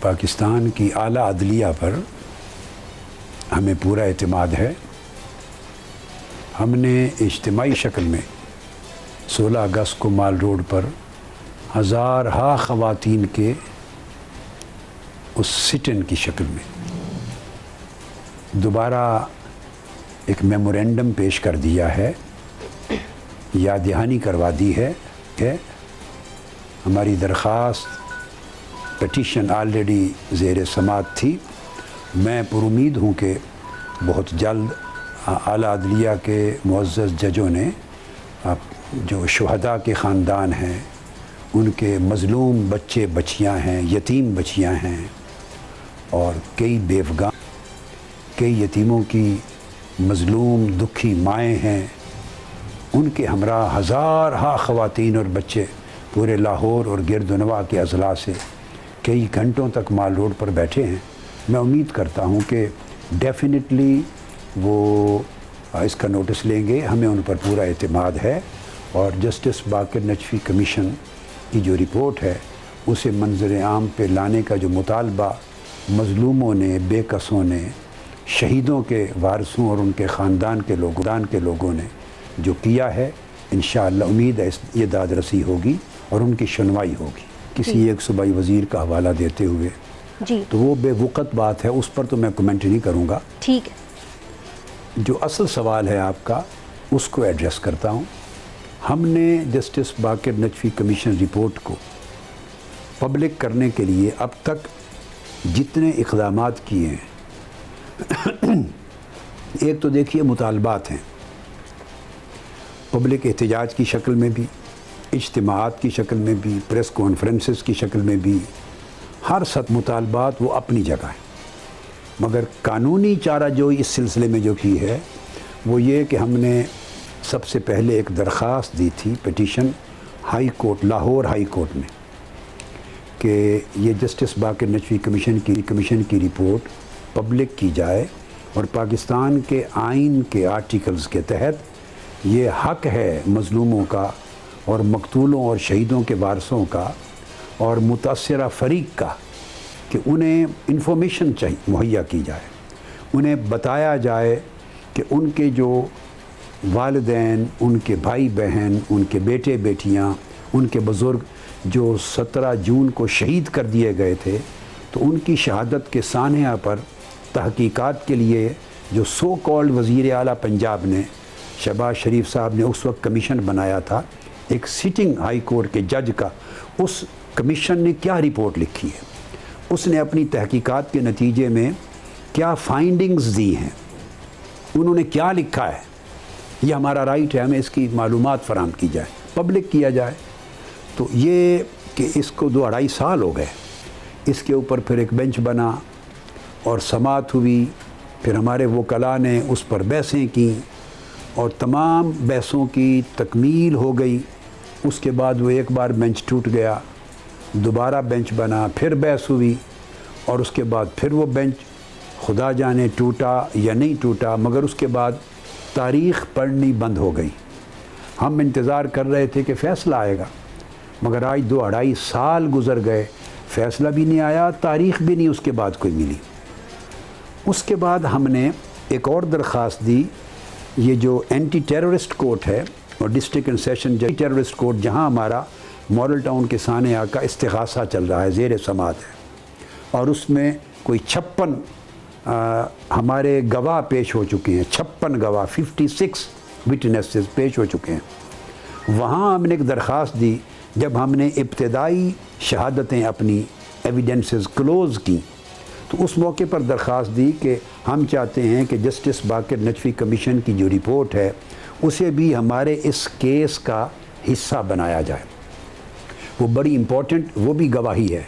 पाकिस्तान की आला अदलिया पर हमें पूरा एतमाद है। हमने इज्तिमाई शक्ल में 16 अगस्त को माल रोड पर हज़ार ख़वातीन के उस सिट-इन की शक्ल में दोबारा एक मेमोरेंडम पेश कर दिया है, याद दहानी करवा दी है कि हमारी दरख्वास्त पटिशन ऑलरेडी ज़ेर समात थी। मैं पुरुमीद हूँ कि बहुत जल्द आला अदलिया के मुअज़्ज़ज़ जजों ने जो शुहदा के ख़ानदान हैं, उनके मज़लूम बच्चे बच्चियाँ हैं, यतीम बच्चियाँ हैं और कई बेवगां, कई यतीमों की मज़लूम दुखी माएँ हैं, उनके हमरा हज़ार ख़वातीन और बच्चे पूरे लाहौर और गिरदनवा के अज़ला से कई घंटों तक माल रोड पर बैठे हैं। मैं उम्मीद करता हूँ कि डेफिनेटली वो इसका नोटिस लेंगे। हमें उन पर पूरा एतमाद है और जस्टिस बाक़िर नजफ़ी कमीशन की जो रिपोर्ट है उसे मंज़र आम पे लाने का जो मुतालबा मज़लूमों ने, बेकसों ने, शहीदों के वारसों और उनके ख़ानदान के लोगों ने जो किया है, इंशाअल्लाह उम्मीद है ये दादरसी होगी और उनकी सुनवाई होगी। किसी एक सूबाई वज़ीर का हवाला देते हुए जी, तो वो बेवक़्त बात है, उस पर तो मैं कमेंट नहीं करूँगा। ठीक है। जो असल सवाल है आपका, उसको एड्रेस करता हूँ। हमने justice Baqir Najafi commission report को पब्लिक करने के लिए अब तक जितने इक़दामात किए हैं एक तो देखिए मुतालबात हैं, पब्लिक एहतजाज की शक्ल में भी, इज्तिमाआत की शक्ल में भी, प्रेस कॉन्फ्रेंसेस की शक्ल में भी, हर सत मुतालबात वो अपनी जगह है। मगर कानूनी चारा जो इस सिलसिले में जो की है वो ये कि हमने सबसे पहले एक दरख्वास्त दी थी petition high court, Lahore high court में, कि ये जस्टिस बाक़िर नजफ़ी कमीशन की रिपोर्ट पब्लिक की जाए और पाकिस्तान के आइन के आर्टिकल्स के तहत ये हक़ है मज़लूमों का और मकतूलों और शहीदों के वारसों का और मुतासरा फ़रीक का कि उन्हें इंफॉर्मेशन चाहिए मुहैया की जाए, उन्हें बताया जाए कि उनके जो वालिदैन, उनके भाई बहन, उनके बेटे बेटियां, उनके बुज़ुर्ग जो 17 जून को शहीद कर दिए गए थे, तो उनकी शहादत के सानिया पर तहकीकात के लिए जो सो कॉल्ड वज़ीर आला पंजाब ने, शहबाज शरीफ साहब ने उस वक्त कमीशन बनाया था, एक सिटिंग हाई कोर्ट के जज का, उस कमीशन ने क्या रिपोर्ट लिखी है, उसने अपनी तहकीकात के नतीजे में क्या फाइंडिंग्स दी हैं, उन्होंने क्या लिखा है, ये हमारा राइट है, हमें इसकी मालूमात फराहम की जाए, पब्लिक किया जाए। तो ये कि इसको 2-2.5 साल हो गए, इसके ऊपर फिर एक बेंच बना और समात हुई, फिर हमारे वकला ने उस पर बहसें की और तमाम बहसों की तकमील हो गई। उसके बाद वो एक बार बेंच टूट गया, दोबारा बेंच बना, फिर बहस हुई और उसके बाद फिर वो बेंच खुदा जाने टूटा या नहीं टूटा, मगर उसके बाद तारीख़ पढ़नी बंद हो गई। हम इंतज़ार कर रहे थे कि फ़ैसला आएगा, मगर आज 2-2.5 साल गुज़र गए, फ़ैसला भी नहीं आया, तारीख़ भी नहीं उसके बाद कोई मिली। उसके बाद हमने एक और दरख्वास्त दी, ये जो एंटी टेररिस्ट कोर्ट है और district and session terrorist court, जहाँ हमारा मॉडल टाउन के सानिया का इस्तिग़ासा चल रहा है, ज़ेर समात है और उसमें कोई 56 हमारे गवाह पेश हो चुके हैं, 56 गवाह, 56 विटनेसेस पेश हो चुके हैं। वहाँ हमने एक दरख्वास्त दी, जब हमने इब्तदाई शहादतें अपनी एविडेंसेस क्लोज़ की, तो उस मौके पर दरख्वास्त दी कि हम चाहते हैं कि जस्टिस बाक़िर नजफ़ी कमीशन की जो रिपोर्ट है उसे भी हमारे इस केस का हिस्सा बनाया जाए। वो बड़ी इम्पोर्टेंट, वो भी गवाही है,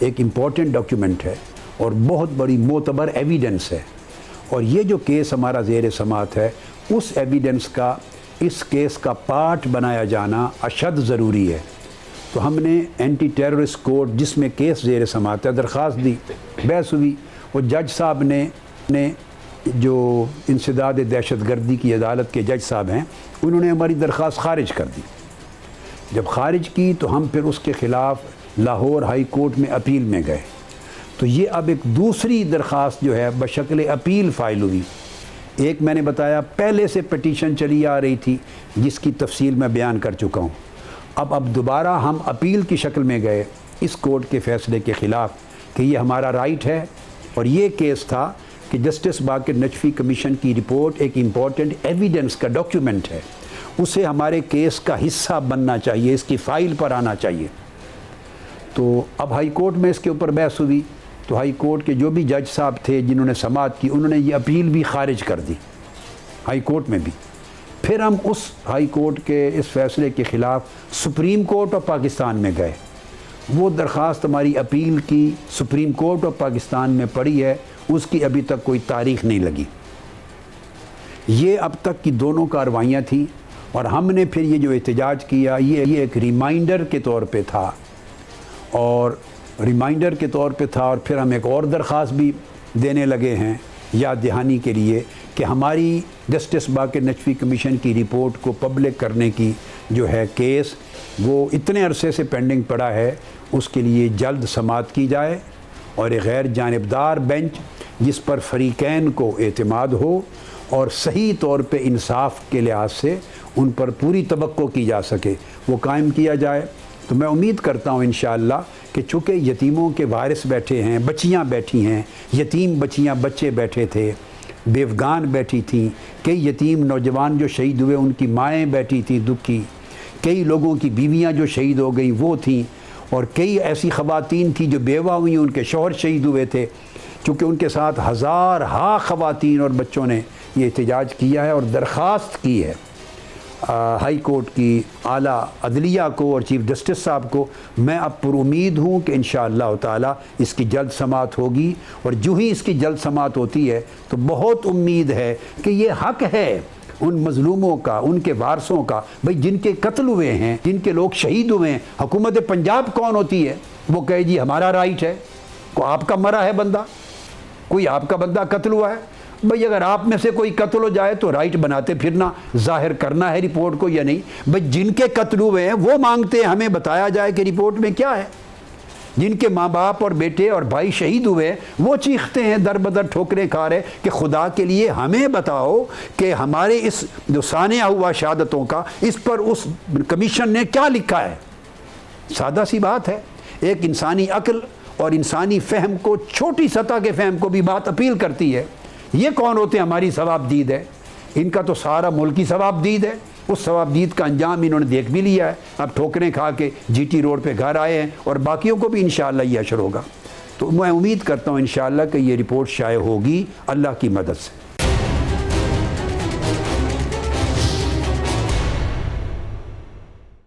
एक इम्पोर्टेंट डॉक्यूमेंट है और बहुत बड़ी मोतबर एविडेंस है, और ये जो केस हमारा ज़ेर समात है उस एविडेंस का इस केस का पार्ट बनाया जाना अशद ज़रूरी है। तो हमने एंटी टेररिस्ट कोर्ट, जिसमें केस ज़ेर समात है, दरख्वास्त दी, बहस हुई और जज साहब ने जो इंसदाद दहशत गर्दी की अदालत के जज साहब हैं, उन्होंने हमारी दरख्वास्त ख़ारिज कर दी। जब ख़ारिज की तो हम फिर उसके ख़िलाफ़ लाहौर हाई कोर्ट में अपील में गए। तो ये अब एक दूसरी दरख्वास्त जो है बशक्ल अपील फ़ाइल हुई। एक मैंने बताया पहले से पटिशन चली आ रही थी जिसकी तफसील मैं बयान कर चुका हूँ। अब दोबारा हम अपील की शक्ल में गए इस कोर्ट के फ़ैसले के ख़िलाफ़ कि ये हमारा राइट है। और ये केस था कि जस्टिस बाक़िर नजफ़ी कमीशन की रिपोर्ट एक इम्पॉर्टेंट एविडेंस का डॉक्यूमेंट है, उसे हमारे केस का हिस्सा बनना चाहिए, इसकी फ़ाइल पर आना चाहिए। तो अब हाई कोर्ट में इसके ऊपर बहस हुई तो हाई कोर्ट के जो भी जज साहब थे जिन्होंने समाअत की उन्होंने ये अपील भी खारिज कर दी हाई कोर्ट में भी। फिर हम उस हाई कोर्ट के इस फ़ैसले के ख़िलाफ़ सुप्रीम कोर्ट ऑफ पाकिस्तान में गए। वो दरख्वास्त हमारी अपील की सुप्रीम कोर्ट ऑफ पाकिस्तान में पड़ी है, उसकी अभी तक कोई तारीख़ नहीं लगी। ये अब तक की दोनों कार्रवाइयाँ थी और हमने फिर ये जो एहतजाज किया ये एक रिमाइंडर के तौर पे था और फिर हम एक और दरख्वास्त भी देने लगे हैं याद दहानी के लिए कि हमारी जस्टिस बाक़िर नजफ़ी कमीशन की रिपोर्ट को पब्लिक करने की जो है केस वो इतने अरसे से पेंडिंग पड़ा है, उसके लिए जल्द समाअत की जाए और एक गैर जानिबदार बेंच जिस पर फ़रीक़ैन को एतमाद हो और सही तौर पे इंसाफ के लिहाज से उन पर पूरी तवक्को की जा सके वो कायम किया जाए। तो मैं उम्मीद करता हूँ इंशाअल्लाह कि चूँकि यतीमों के वारिस बैठे हैं, बच्चियाँ बैठी हैं, यतीम बच्चियाँ बच्चे बैठे थे, बेवगान बैठी थीं, कई यतीम नौजवान जो शहीद हुए उनकी माएँ बैठी थीं दुखी, कई लोगों की बीवियाँ जो शहीद हो गई वो थीं और कई ऐसी ख़वातीन थी जो बेवा हुई, उनके शौहर शहीद हुए थे। चूँकि उनके साथ हज़ार ख़वातीन और बच्चों ने ये एहतजाज किया है और दरख्वास्त की है हाई कोर्ट की आला अदलिया को और चीफ जस्टिस साहब को। मैं अब पुरुमीद हूँ कि इंशाअल्लाह ताला इसकी जल्द समाअत होगी और जो ही इसकी जल्द समाअत होती है तो बहुत उम्मीद है कि ये हक़ है उन मज़लूमों का, उनके वारसों का, भाई जिनके कत्ल हुए हैं, जिनके लोग शहीद हुए हैं। हुकूमत पंजाब कौन होती है वो कहे जी हमारा राइट है, को आपका मरा है बंदा, कोई आपका बंदा कत्ल हुआ है, भाई अगर आप में से कोई कत्ल हो जाए तो राइट बनाते फिरना, जाहिर करना है रिपोर्ट को या नहीं। भाई जिनके कत्ल हुए हैं वो मांगते हैं हमें बताया जाए कि रिपोर्ट में क्या है। जिनके माँ बाप और बेटे और भाई शहीद हुए वो चीखते हैं दर बदर ठोकरें खा रहे कि खुदा के लिए हमें बताओ कि हमारे इस जो सानिया हुआ शहादतों का इस पर उस कमीशन ने क्या लिखा है। सादा सी बात है, एक इंसानी अक्ल और इंसानी फ़हम को, छोटी सतह के फ़हम को भी बात अपील करती है। ये कौन होते हैं हमारी सवाबदीद है, इनका तो सारा मुल्क की सवाबदीद है। उस सवाबदीद का अंजाम इन्होंने देख भी लिया है, अब ठोकरें खा के जीटी रोड पे घर आए हैं और बाकियों को भी इंशाअल्लाह ये असर होगा। तो मैं उम्मीद करता हूँ इंशाअल्लाह कि ये रिपोर्ट शाये होगी अल्लाह की मदद से।